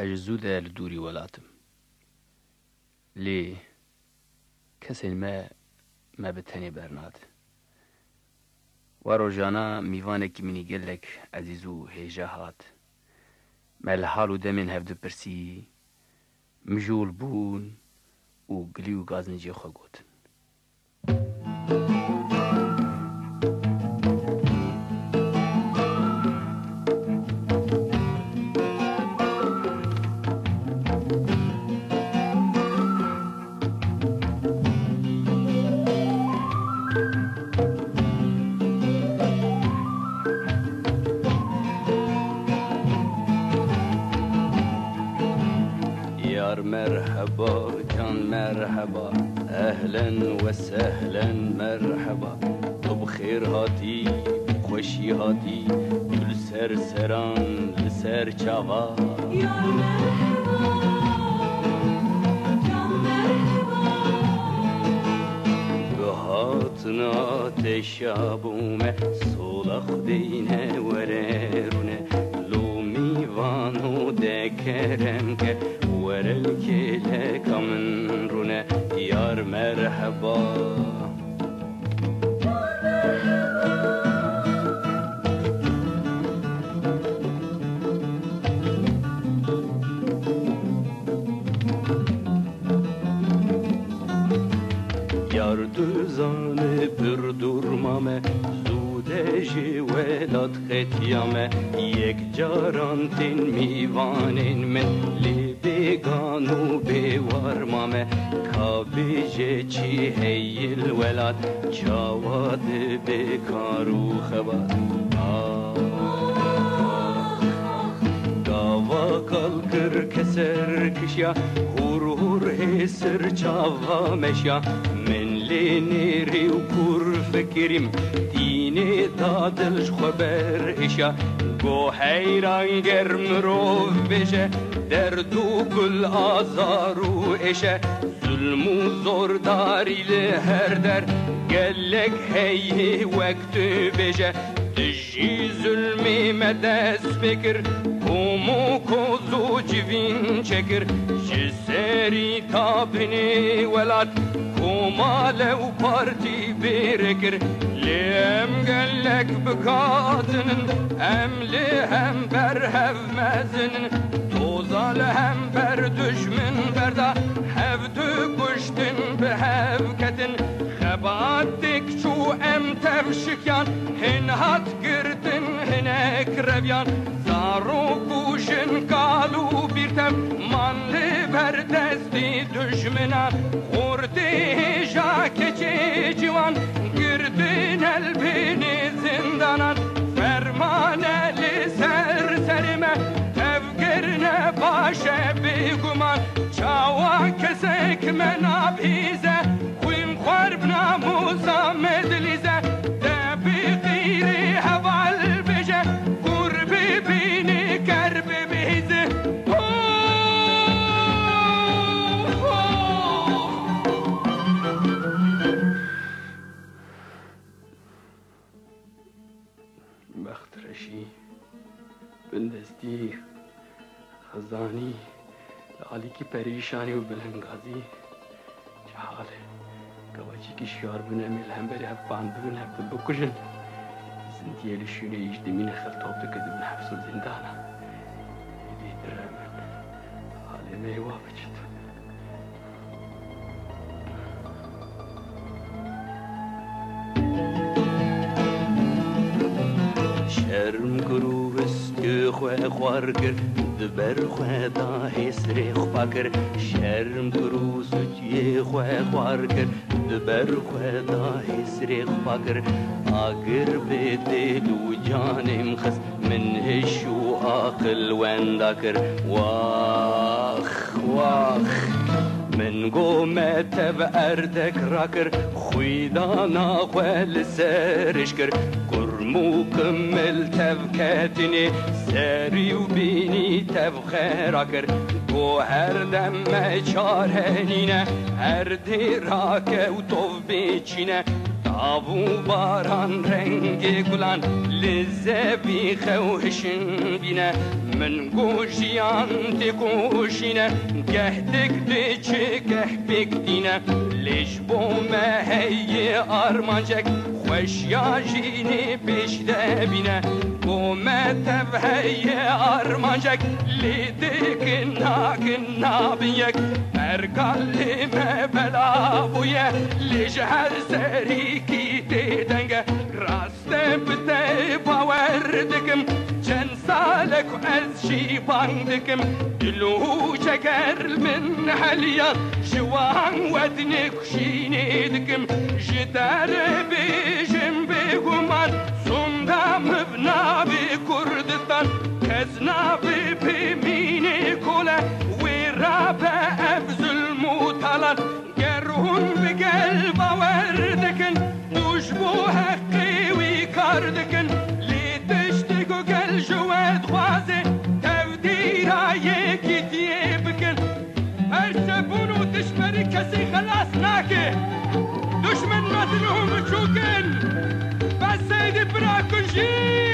اجزوده لدوری ولاتم لی کسی ما بتنی برناد و روزانا میوانه که منی گلک عزیزو هیجا هات مال حالو دمین هفده پرسی مجول بون و گلیو گازنجی خو گوتن مرحبا كان مرحبا اهلا وسهلا مرحبا تو بخير هاتي خوشي هاتي كل سرسران لسر چاوا يا مرحبا كان مرحبا بهاتنا تشابومه صلخ دينه وررونه لو ميوانو دكرم که ورالكيلك من رونه يار مرحبا يار دوزانه پر durmame زوده ولاد ختیامه یک جاران تین میوانین من لی بگانو بیوارمامه کابیجه چی هیل ولاد چاواد بکارو خباد گاوا کال کر کسر کشیا هور هور هسر چاوا مشیا من لی نیری و کور فکریم دینه دادلش خبر ایشا گو حیران گرم رو بشه درد و گل آزارو ایشه ظلم و زورداری لهر در گلک هی وقت بشه دجی ظلمی مدست فکر کومو کوزو جوین چکر جسری تابنی ولاد کوماله و پارتی بیرکر لیم گلک بکاتنن ام لهم بر هف مزنن توزال هم بر دشمن بردا هف دو کشتن به هف کتن خباتک چو ام تفشکیان هن هات گردن هنک رویان زارو کوشن کالو بیرتم من لبر دستی دشمنان خورده جا کچه جوان گردن البین زندانان فرمان لسر سرمه تفگرن باشه بگمان چاوا کسک من آبیزه خویم خورب ناموزا مدلیزه دبی غیری حوال بشه قرب بینی کرب بیزه بخترشی بندستی خزانی علی کی پریشانی و بلنگازی چه حاله گواچی کی شیار بونه میل هم بری هفان بون هفته بکشن زندیه لشونه ایش دمین خلطاب تکده من حبس زندانا بیدر من حاله میوا بچد شرم کرو بسکو خواه خوار کر دبر خواه دا حسر خواه کر شرم کرو سوچی خواه خوار کر دبر خواه دا حسر خواه کر آگر به دل و جانم خس من هشو آقل وندا کر واخ واخ من قومة بأردك راكر خويدانا خوال سارشكر كرمو كمل تبكاتني ساري وبيني تبخيراكر قو هر دم چارهنينه هر دراك وطوف بيچينه تابو باران رنگ گلان لزبی خوشن بینه من گوشیان تکوشینه گهدک دیچه گه بکتینه لیش بومه هی آرمانجک خوش یا جینی پیش دبینه بومه تب هی آرمانجک لیدک ناک بیک ارگالی me bela buye لیش هر سری کی دیدنگه راسته بده باوردکم چند سالک از شیبان دکم دلو جگر من حلیان جوان ودنک شینی دکم جدار بیجم بگمان سندم بنا بی کردستان کزنا بی پیمینی کوله ویرا به افزل موتالان گرون بقلب وردکن دوش بو حقی وی کاردکن جواد خوازه تودير يكي تيبكن ارتبون وتشمري كسي خلاص ناكي دشمن مثلهم تشوكن بس سيدي براكن جي